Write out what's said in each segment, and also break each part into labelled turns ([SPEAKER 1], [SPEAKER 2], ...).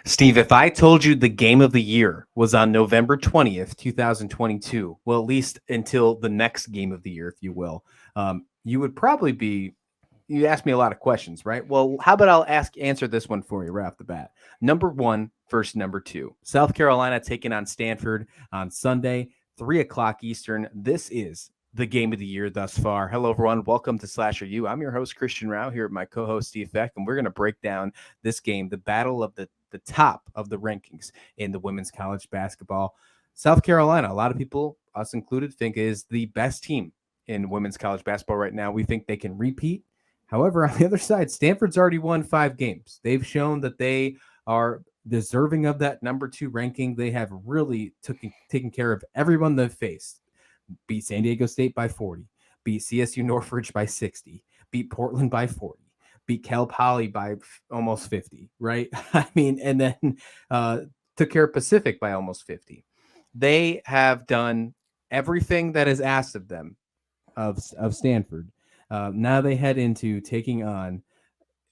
[SPEAKER 1] Steve, if I told you the game of the year was on November 20th, 2022, well, at least until the next game of the year, if you will, you would probably be, you ask me a lot of questions, right? Well, how about answer this one for you right off the bat. Number one versus number two. South Carolina taking on Stanford on Sunday, 3 o'clock Eastern. This is the game of the year thus far. Hello, everyone. Welcome to Slasher U. I'm your host, Christian Rao, here with my co-host, Steve Beck, and we're going to break down this game, the battle of the top of the rankings in the women's college basketball. South Carolina, a lot of people, us included, think is the best team in women's college basketball right now. We think they can repeat. However, on the other side, Stanford's already won 5 games. They've shown that they are deserving of that number 2 ranking. They have really taken care of everyone they've faced. Beat San Diego State by 40, beat CSU Northridge by 60, beat Portland by 40, beat Cal Poly by almost 50, right? I mean, and then took care of Pacific by almost 50. They have done everything that is asked of them, of Stanford. Now they head into taking on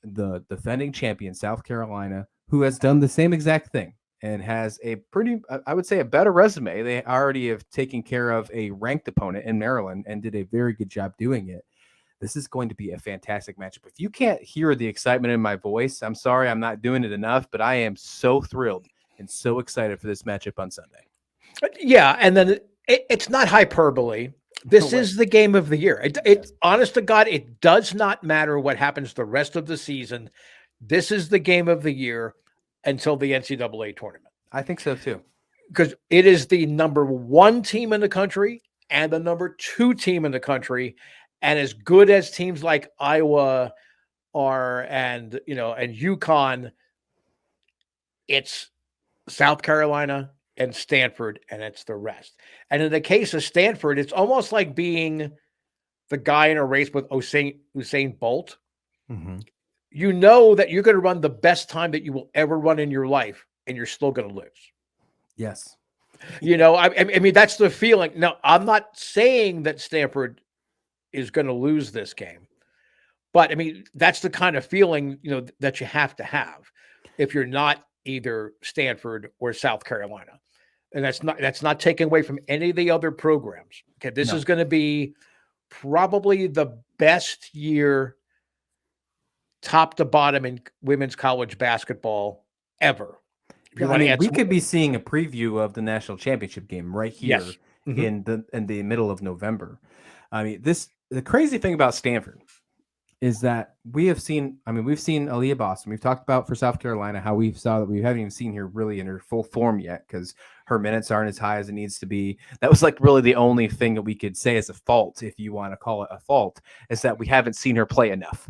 [SPEAKER 1] the defending champion, South Carolina, who has done the same exact thing and has a pretty, I would say, a better resume. They already have taken care of a ranked opponent in Maryland and did a very good job doing it. This is going to be a fantastic matchup. If you can't hear the excitement in my voice, I'm sorry I'm not doing it enough, but I am so thrilled and so excited for this matchup on Sunday.
[SPEAKER 2] Yeah, and then it's not hyperbole. This is the game of the year. It honest to God, it does not matter what happens the rest of the season. This is the game of the year until the NCAA tournament.
[SPEAKER 1] I think so too.
[SPEAKER 2] Because it is the number 1 team in the country and the number 2 team in the country. And as good as teams like Iowa are and UConn, it's South Carolina and Stanford, and it's the rest. And in the case of Stanford, it's almost like being the guy in a race with Usain Bolt.
[SPEAKER 1] Mm-hmm.
[SPEAKER 2] You know that you're going to run the best time that you will ever run in your life, and you're still going to lose.
[SPEAKER 1] Yes.
[SPEAKER 2] I mean, that's the feeling. Now, I'm not saying that Stanford is going to lose this game, but I mean, that's the kind of feeling, that you have to have if you're not either Stanford or South Carolina. And that's not taken away from any of the other programs. Okay. This is going to be probably the best year top to bottom in women's college basketball ever.
[SPEAKER 1] We could be seeing a preview of the national championship game right here.
[SPEAKER 2] Yes. Mm-hmm.
[SPEAKER 1] in the middle of November. I mean, the crazy thing about Stanford is that we've seen Aaliyah Boston. We've talked about for South Carolina how we saw that we haven't even seen her really in her full form yet because her minutes aren't as high as it needs to be. That was like really the only thing that we could say as a fault, if you want to call it a fault, is that we haven't seen her play enough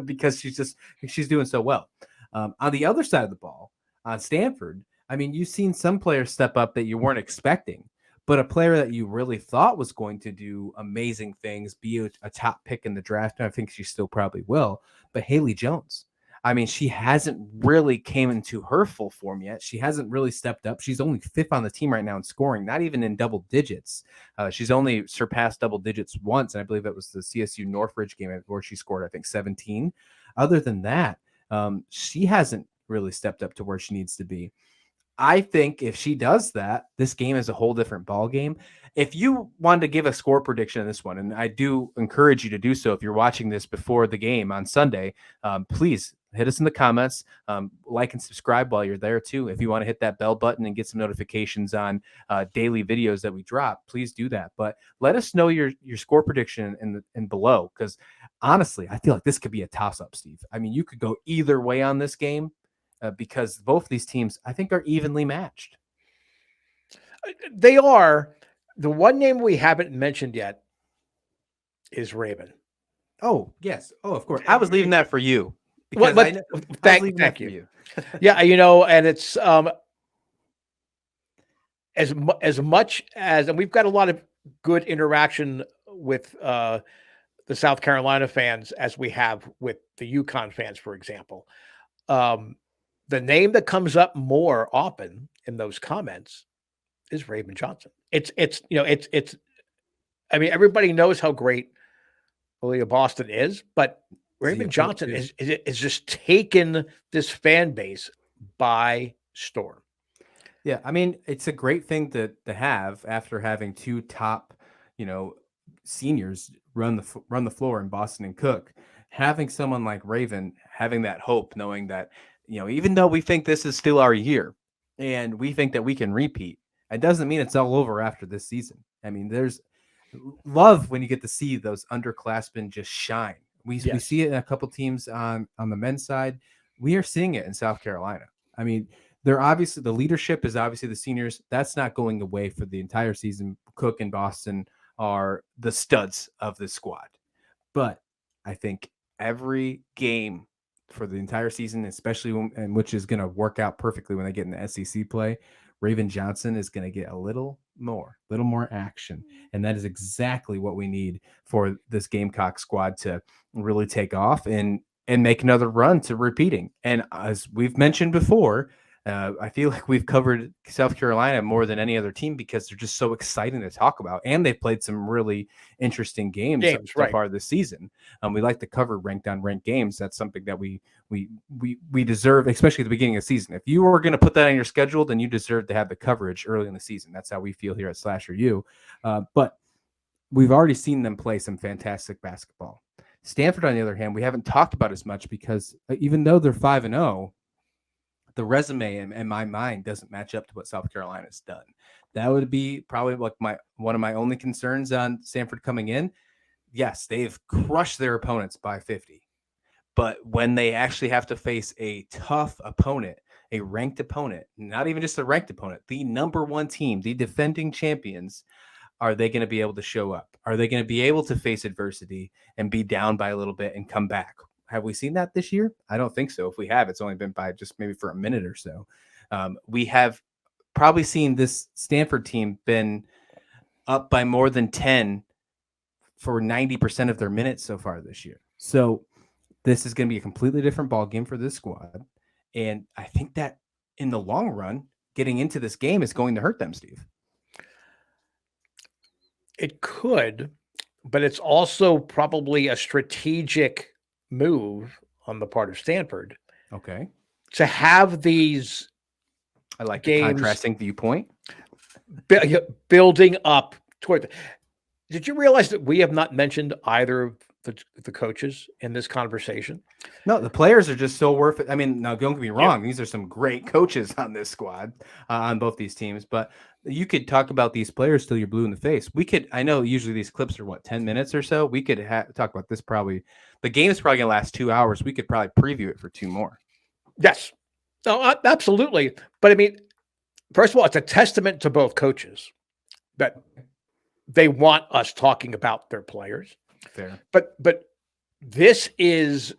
[SPEAKER 1] because she's doing so well. On the other side of the ball, on Stanford, I mean, you've seen some players step up that you weren't expecting. But a player that you really thought was going to do amazing things, be a top pick in the draft, and I think she still probably will, but Haley Jones. I mean, she hasn't really came into her full form yet. She hasn't really stepped up. She's only 5th on the team right now in scoring, not even in double digits. She's only surpassed double digits once, and I believe that was the CSU Northridge game where she scored, I think, 17. Other than that, she hasn't really stepped up to where she needs to be. I think if she does that, this game is a whole different ball game. If you wanted to give a score prediction in this one, and I do encourage you to do so if you're watching this before the game on Sunday, please hit us in the comments, like and subscribe while you're there too. If you want to hit that bell button and get some notifications on daily videos that we drop, please do that. But let us know your score prediction in below, because honestly, I feel like this could be a toss-up, Steve. I mean, you could go either way on this game. Because both of these teams, I think, are evenly matched.
[SPEAKER 2] They are. The one name we haven't mentioned yet is Raven.
[SPEAKER 1] Oh, yes. Oh, of course. I was leaving that for you.
[SPEAKER 2] Thank you. Yeah, and it's as much as, and we've got a lot of good interaction with the South Carolina fans as we have with the UConn fans, for example. The name that comes up more often in those comments is Raven Johnson. It's I mean, everybody knows how great Aaliyah Boston is, but Raven Johnson is just taken this fan base by storm.
[SPEAKER 1] Yeah, I mean, it's a great thing to have after having two top, you know, seniors run the floor in Boston and Cook. Having someone like Raven having that hope, knowing that, even though we think this is still our year and we think that we can repeat, it doesn't mean it's all over after this season. I mean, there's love when you get to see those underclassmen just shine. We
[SPEAKER 2] Yes.
[SPEAKER 1] see it in a couple teams on the men's side. We are seeing it in South Carolina. I mean, they're obviously, the leadership is obviously the seniors. That's not going away for the entire season. Cook and Boston are the studs of this squad. But I think every game for the entire season, especially which is going to work out perfectly when they get in the SEC play, Raven Johnson is going to get a little more action. And that is exactly what we need for this Gamecock squad to really take off and make another run to repeating. And as we've mentioned before, I feel like we've covered South Carolina more than any other team because they're just so exciting to talk about. And they've played some really interesting games so
[SPEAKER 2] right.
[SPEAKER 1] far this season. We like to cover ranked on ranked games. That's something that we deserve, especially at the beginning of the season. If you were going to put that on your schedule, then you deserve to have the coverage early in the season. That's how we feel here at SlasherU. But we've already seen them play some fantastic basketball. Stanford, on the other hand, we haven't talked about as much because even though they're 5-0, the resume in my mind doesn't match up to what South Carolina's done. That would be probably like one of my only concerns on Stanford coming in. Yes, they've crushed their opponents by 50. But when they actually have to face a tough opponent, a ranked opponent, not even just a ranked opponent, the number one team, the defending champions, are they going to be able to show up? Are they going to be able to face adversity and be down by a little bit and come back? Have we seen that this year? I don't think so. If we have, it's only been by just maybe for a minute or so. We have probably seen this Stanford team been up by more than 10 for 90% of their minutes so far this year. So this is going to be a completely different ball game for this squad. And I think that in the long run, getting into this game is going to hurt them, Steve.
[SPEAKER 2] It could, but it's also probably a strategic move on the part of Stanford.
[SPEAKER 1] Okay.
[SPEAKER 2] To have these,
[SPEAKER 1] I like the contrasting viewpoint.
[SPEAKER 2] Building up toward. Did you realize that we have not mentioned either of the coaches in this conversation?
[SPEAKER 1] No, the players are just so worth it. I mean, now don't get me wrong. Yeah. These are some great coaches on this squad, on both these teams, but you could talk about these players till you're blue in the face. I know usually these clips are 10 minutes or so. We could talk about this probably. The game is probably going to last 2 hours. We could probably preview it for 2 more.
[SPEAKER 2] Yes. No, absolutely. But I mean, first of all, it's a testament to both coaches that they want us talking about their players.
[SPEAKER 1] Fair.
[SPEAKER 2] But this is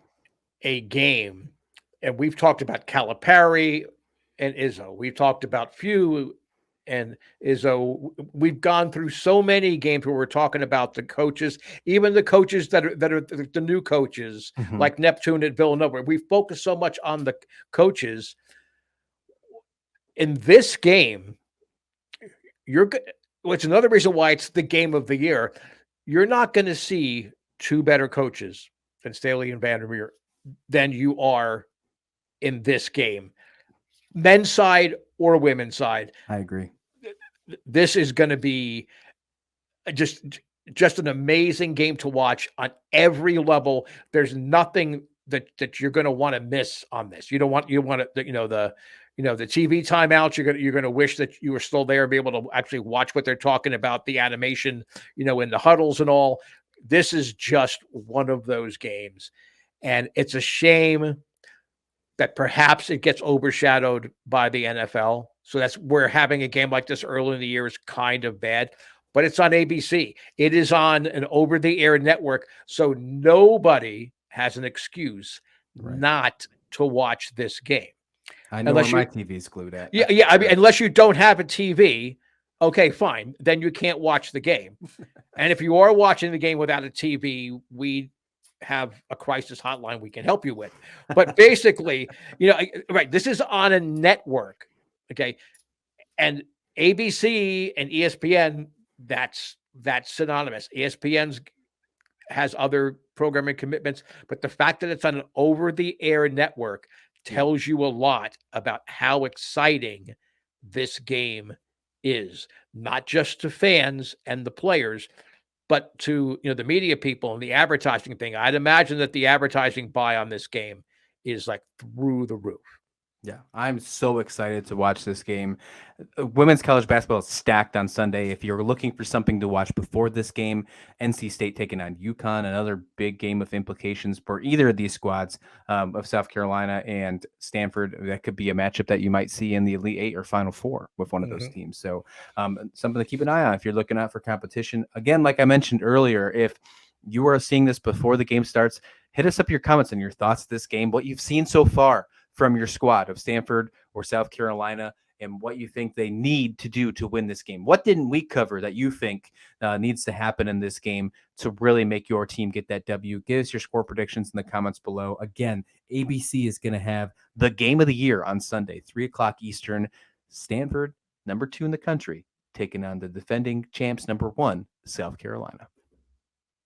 [SPEAKER 2] a game, and we've talked about Calipari and Izzo. We've talked about Few and Izzo. We've gone through so many games where we're talking about the coaches, even the coaches that are the new coaches, like Neptune at Villanova. We focus so much on the coaches. In this game, it's another reason why it's the game of the year. You're not going to see two better coaches than Staley and Vandermeer than you are in this game, men's side or women's side.
[SPEAKER 1] I agree.
[SPEAKER 2] This is going to be just an amazing game to watch on every level. There's nothing that you're going to want to miss on this. You want to, the TV timeouts. You're going to wish that you were still there and be able to actually watch what they're talking about, the animation, in the huddles and all. This is just one of those games. And it's a shame that perhaps it gets overshadowed by the NFL. So that's where having a game like this early in the year is kind of bad. But it's on ABC. It is on an over-the-air network. So nobody has an excuse not to watch this game.
[SPEAKER 1] I know where my TV's glued at.
[SPEAKER 2] Yeah. I mean, unless you don't have a TV, okay, fine. Then you can't watch the game. And if you are watching the game without a TV, we have a crisis hotline we can help you with. But basically, this is on a network. Okay. And ABC and ESPN, that's synonymous. ESPN has other programming commitments, but the fact that it's on an over-the-air network tells you a lot about how exciting this game is, not just to fans and the players, but to the media people and the advertising thing. I'd imagine that the advertising buy on this game is like through the roof.
[SPEAKER 1] Yeah, I'm so excited to watch this game. Women's college basketball is stacked on Sunday. If you're looking for something to watch before this game, NC State taking on UConn, another big game of implications for either of these squads of South Carolina and Stanford. That could be a matchup that you might see in the Elite Eight or Final Four with one of those teams. So something to keep an eye on if you're looking out for competition. Again, like I mentioned earlier, if you are seeing this before the game starts, hit us up your comments and your thoughts of this game, what you've seen so far from your squad of Stanford or South Carolina, and what you think they need to do to win this game. What didn't we cover that you think needs to happen in this game to really make your team get that W? Give us your score predictions in the comments below. Again, ABC is going to have the game of the year on Sunday, 3:00 Eastern. Stanford, number 2 in the country, taking on the defending champs, number 1, South Carolina.